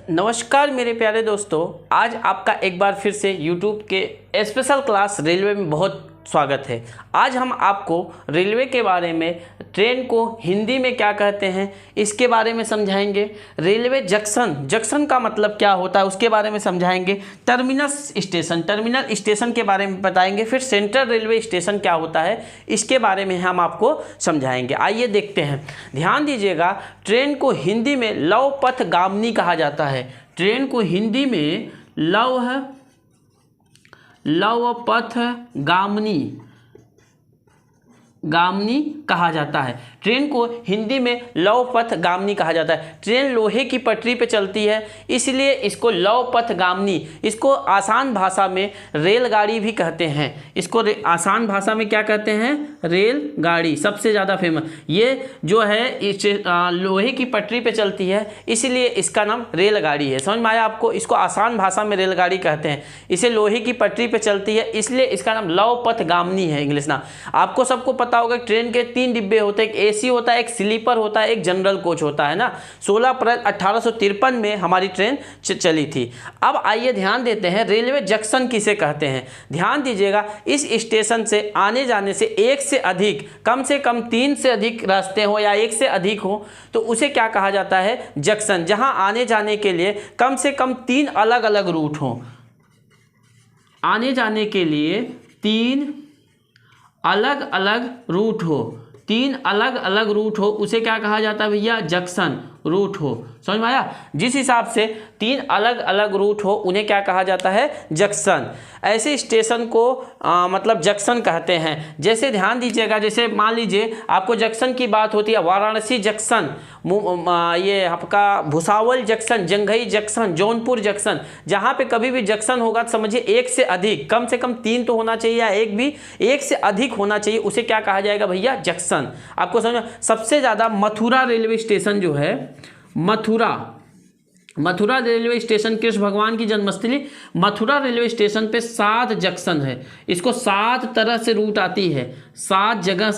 नमस्कार मेरे प्यारे दोस्तों, आज आपका एक बार फिर से YouTube के स्पेशल क्लास रेलवे में बहुत स्वागत है। आज हम आपको रेलवे के बारे में, ट्रेन को हिंदी में क्या कहते हैं इसके बारे में समझाएंगे। रेलवे जंक्शन का मतलब क्या होता है उसके बारे में समझाएंगे। टर्मिनल स्टेशन के बारे में बताएंगे। फिर सेंट्रल रेलवे स्टेशन क्या होता है इसके बारे में हम आपको समझाएंगे। आइए देखते हैं, ध्यान दीजिएगा। ट्रेन को हिंदी में लौह पथगामिनी कहा जाता है। ट्रेन को हिंदी में लौह पथगामिनी कहा जाता है। ट्रेन को हिंदी में लौह पथगामिनी कहा जाता है। ट्रेन लोहे की पटरी पे चलती है, इसलिए इसको लौह पथगामिनी, इसको आसान भाषा में रेलगाड़ी भी कहते हैं। इसको आसान भाषा में क्या कहते हैं? रेलगाड़ी। सबसे ज़्यादा फेमस ये जो है लोहे की पटरी पे चलती है, इसलिए इसका नाम रेलगाड़ी है। समझ में आया आपको? इसको आसान भाषा में रेलगाड़ी कहते हैं। इसे लोहे की पटरी पे चलती है, इसलिए इसका नाम लौह पथगामिनी है इंग्लिश नाम। आपको सबको पता होगा ट्रेन के 3 डिब्बे होते हैं, एक एसी होता है, एक स्लीपर होता है, एक जनरल कोच होता है ना। 16 अप्रैल 1853 में हमारी ट्रेन चली थी। अब आइए ध्यान देते हैं रेलवे जंक्शन किसे कहते हैं। ध्यान दीजिएगा, इस स्टेशन से आने जाने से एक से अधिक, कम से कम 3 से अधिक रास्ते हो या 1 से अधिक हो तो उसे क्या कहा जाता है? जंक्शन। जहां आने जाने के लिए कम से कम 3 अलग अलग रूट हो, आने जाने के लिए 3 अलग अलग रूट हो, 3 अलग अलग रूट हो, उसे क्या कहा जाता है भैया? जंक्शन रूट हो। समझ में आया? जिस हिसाब से 3 अलग अलग रूट हो उन्हें क्या कहा जाता है? जंक्शन। ऐसे स्टेशन को मतलब जंक्शन कहते हैं। जैसे ध्यान दीजिएगा, जैसे मान लीजिए आपको जंक्शन की बात होती है, वाराणसी जंक्शन, ये आपका Bhusawal junction, Janghai junction, Jaunpur junction. जहाँ पे कभी भी जंक्शन होगा तो समझिए 1 से अधिक, कम से कम 3 तो होना चाहिए या एक से अधिक होना चाहिए, उसे क्या कहा जाएगा भैया? जंक्शन। आपको समझ। सबसे ज़्यादा मथुरा रेलवे स्टेशन जो है, मथुरा रेलवे स्टेशन कृष्ण भगवान की जन्मस्थली मथुरा रेलवे स्टेशन पे 7 जंक्शन है। इसको 7 तरह से रूट आती है, 7 जगह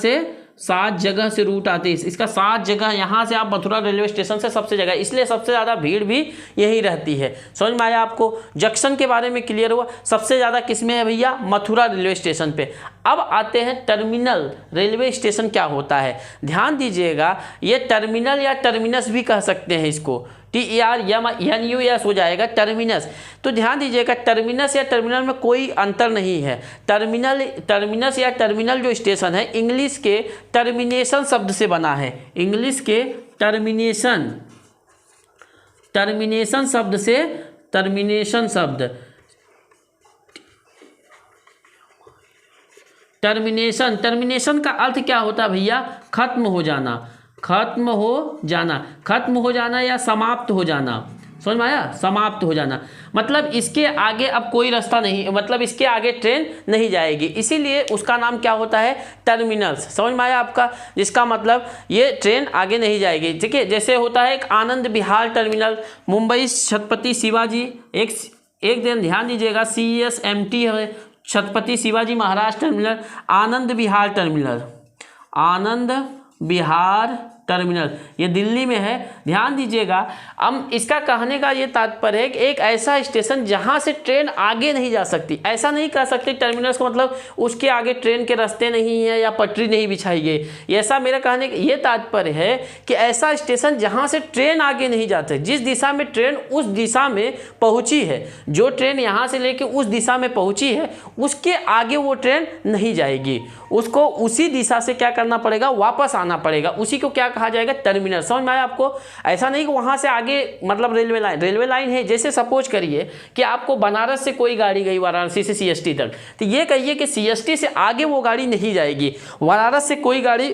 से रूट आती है। इसका 7 जगह, यहाँ से आप मथुरा रेलवे स्टेशन से सबसे जगह, इसलिए सबसे ज़्यादा भीड़ भी यही रहती है। समझ में आया आपको? जंक्शन के बारे में क्लियर हुआ। सबसे ज़्यादा किसमें है भैया? मथुरा रेलवे स्टेशन पे। अब आते हैं टर्मिनल रेलवे स्टेशन क्या होता है। ध्यान दीजिएगा, ये टर्मिनल या टर्मिनस भी कह सकते हैं इसको, TERMINUS हो जाएगा, टर्मिनस। तो ध्यान दीजिएगा, टर्मिनस या टर्मिनल में कोई अंतर नहीं है। टर्मिनस या टर्मिनल जो स्टेशन है, इंग्लिश के टर्मिनेशन शब्द से बना है। इंग्लिश के टर्मिनेशन शब्द से, टर्मिनेशन का अर्थ क्या होता है भैया? खत्म हो जाना या समाप्त हो जाना। समझ में आया? समाप्त हो जाना मतलब इसके आगे अब कोई रास्ता नहीं, मतलब इसके आगे ट्रेन नहीं जाएगी, इसीलिए उसका नाम क्या होता है? टर्मिनल्स। समझ में आया आपका? जिसका मतलब ये ट्रेन आगे नहीं जाएगी। ठीक है, जैसे होता है एक आनंद विहार टर्मिनल, मुंबई छत्रपति शिवाजी, एक दिन ध्यान दीजिएगा, CSMT है, छत्रपति शिवाजी महाराज टर्मिनल, आनंद विहार टर्मिनल, ये दिल्ली में है। ध्यान दीजिएगा, अब इसका कहने का ये तात्पर्य है कि एक ऐसा स्टेशन जहां से ट्रेन आगे नहीं जा सकती। ऐसा नहीं कह सकते टर्मिनल्स का मतलब उसके आगे ट्रेन के रास्ते नहीं है या पटरी नहीं बिछाई गई। ऐसा मेरा कहने का ये तात्पर्य है कि ऐसा स्टेशन जहां से ट्रेन आगे नहीं जाते, जिस दिशा में ट्रेन उस दिशा में पहुंची है, जो ट्रेन यहाँ से लेके उस दिशा में पहुंची है, उसके आगे वो ट्रेन नहीं जाएगी। उसको उसी दिशा से क्या करना पड़ेगा? वापस आना पड़ेगा। उसी को क्या कहा जाएगा? टर्मिनल। समझ में आया आपको? ऐसा नहीं कि वहां से आगे मतलब रेलवे लाइन है। जैसे सपोज करिए कि आपको बनारस से कोई गाड़ी गई वाराणसी से CST तक, तो ये कहिए कि CST से आगे वो गाड़ी नहीं जाएगी। बनारस से कोई गाड़ी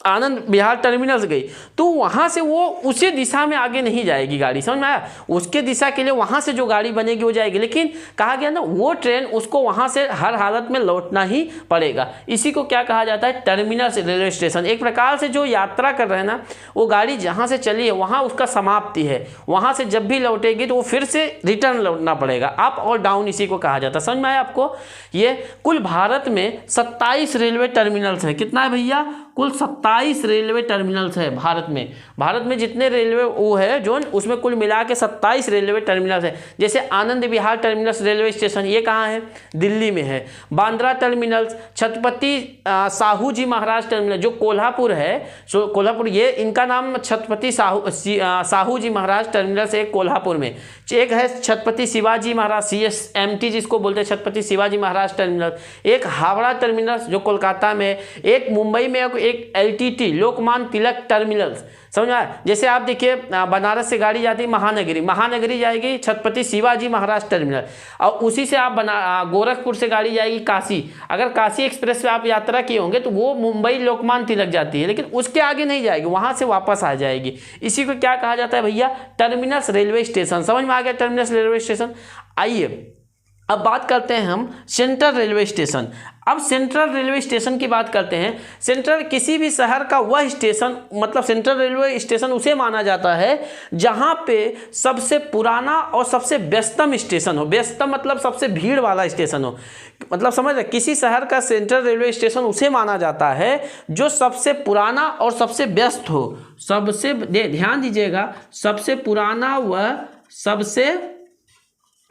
आनंद विहार टर्मिनल्स गई तो वहां से वो उसी दिशा में आगे नहीं जाएगी गाड़ी। समझ में आया? उसके दिशा के लिए वहां से जो गाड़ी बनेगी वो जाएगी, लेकिन कहा गया ना वो ट्रेन उसको वहां से हर हालत में लौटना ही पड़ेगा। इसी को क्या कहा जाता है? Terminal railway station. एक प्रकार से जो यात्रा कर रहे हैं ना, वो गाड़ी जहां से चली है वहां उसका समाप्ति है, वहां से जब भी लौटेगी तो वो फिर से रिटर्न लौटना पड़ेगा। अप और डाउन इसी को कहा जाता है। समझ में आया आपको? ये कुल भारत में 27 रेलवे टर्मिनल्स है। कितना है भैया? कुल 27 रेलवे टर्मिनल्स है भारत में। भारत में जितने रेलवे वो है जोन, उसमें कुल मिला के 27 रेलवे टर्मिनल्स है। जैसे Anand Vihar terminals railway station, ये कहाँ है? दिल्ली में है। बांद्रा टर्मिनल्स, छत्रपति साहू जी महाराज टर्मिनल जो कोल्हापुर है, कोल्हापुर, ये इनका नाम छत्रपति साहू जी महाराज टर्मिनल्स है कोल्हापुर में। एक है छत्रपति शिवाजी महाराज CSMT जिसको बोलते हैं, छत्रपति शिवाजी महाराज टर्मिनल। एक हावड़ा टर्मिनल्स जो कोलकाता में, एक मुंबई में, एक LTT लोकमान्य तिलक टर्मिनल्स, समझ में आया? जैसे आप देखिए बनारस से गाड़ी जाती है महानगरी जाएगी छत्रपति शिवाजी महाराज टर्मिनल, और उसी से आप गोरखपुर से गाड़ी जाएगी काशी। अगर काशी एक्सप्रेस पे आप यात्रा किए होंगे तो वो मुंबई लोकमान्य तिलक जाती है, लेकिन उसके आगे नहीं जाएगी, वहाँ से वापस आ जाएगी। इसी को क्या कहा जाता है भैया? Terminus railway station. समझ में आ गया टर्मिनस रेलवे स्टेशन। आइए अब बात करते हैं हम सेंट्रल रेलवे स्टेशन। अब सेंट्रल रेलवे स्टेशन की बात करते हैं। सेंट्रल किसी भी शहर का वह स्टेशन, मतलब सेंट्रल रेलवे स्टेशन उसे माना जाता है जहां पे सबसे पुराना और सबसे व्यस्तम स्टेशन हो। व्यस्तम मतलब सबसे भीड़ वाला स्टेशन हो, मतलब समझ रहे, किसी शहर का सेंट्रल रेलवे स्टेशन उसे माना जाता है जो सबसे पुराना और सबसे व्यस्त हो। सबसे ध्यान दीजिएगा, सबसे पुराना व सबसे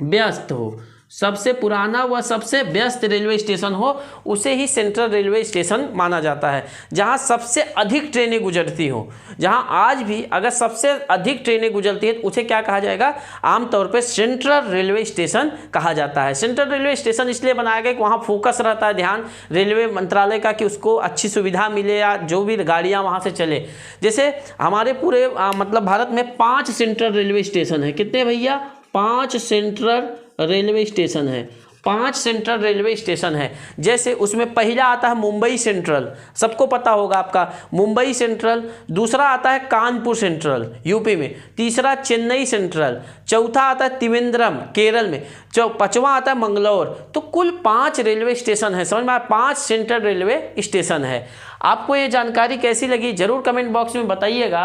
व्यस्त हो, सबसे पुराना व सबसे व्यस्त रेलवे स्टेशन हो, उसे ही सेंट्रल रेलवे स्टेशन माना जाता है। जहां सबसे अधिक ट्रेनें गुजरती हो, जहां आज भी अगर सबसे अधिक ट्रेनें गुजरती है तो उसे क्या कहा जाएगा? आमतौर पे सेंट्रल रेलवे स्टेशन कहा जाता है। सेंट्रल रेलवे स्टेशन इसलिए बनाया गया कि वहां फोकस रहता है, ध्यान रेलवे मंत्रालय का, कि उसको अच्छी सुविधा मिले या जो भी गाड़ियाँ वहाँ से चले। जैसे हमारे पूरे मतलब भारत में 5 सेंट्रल रेलवे स्टेशन है। कितने भैया? 5 सेंट्रल रेलवे स्टेशन है। 5 सेंट्रल रेलवे स्टेशन है। जैसे उसमें पहला आता है मुंबई सेंट्रल, सबको पता होगा आपका, मुंबई सेंट्रल। दूसरा आता है कानपुर सेंट्रल यूपी में। तीसरा चेन्नई सेंट्रल। चौथा आता है त्रिवेंद्रम केरल में। पांचवा आता है मंगलौर। तो कुल 5 रेलवे स्टेशन है, समझ में आया? 5 सेंट्रल रेलवे स्टेशन है। आपको ये जानकारी कैसी लगी जरूर कमेंट बॉक्स में बताइएगा।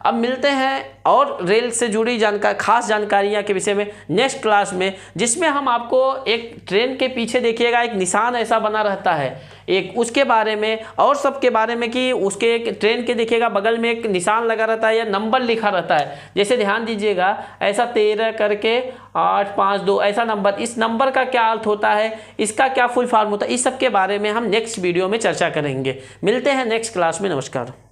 अब मिलते हैं और रेल से जुड़ी खास जानकारियाँ के विषय में नेक्स्ट क्लास में, जिसमें हम आपको एक ट्रेन के पीछे देखिएगा एक निशान ऐसा बना रहता है, एक उसके बारे में और सबके बारे में, कि उसके एक ट्रेन के देखिएगा बगल में एक निशान लगा रहता है या नंबर लिखा रहता है। जैसे ध्यान दीजिएगा, ऐसा 13 करके 852 ऐसा नंबर, इस नंबर का क्या अर्थ होता है, इसका क्या फुल फॉर्म होता है, इस सब के बारे में हम नेक्स्ट वीडियो में चर्चा करेंगे। मिलते हैं नेक्स्ट क्लास में। नमस्कार।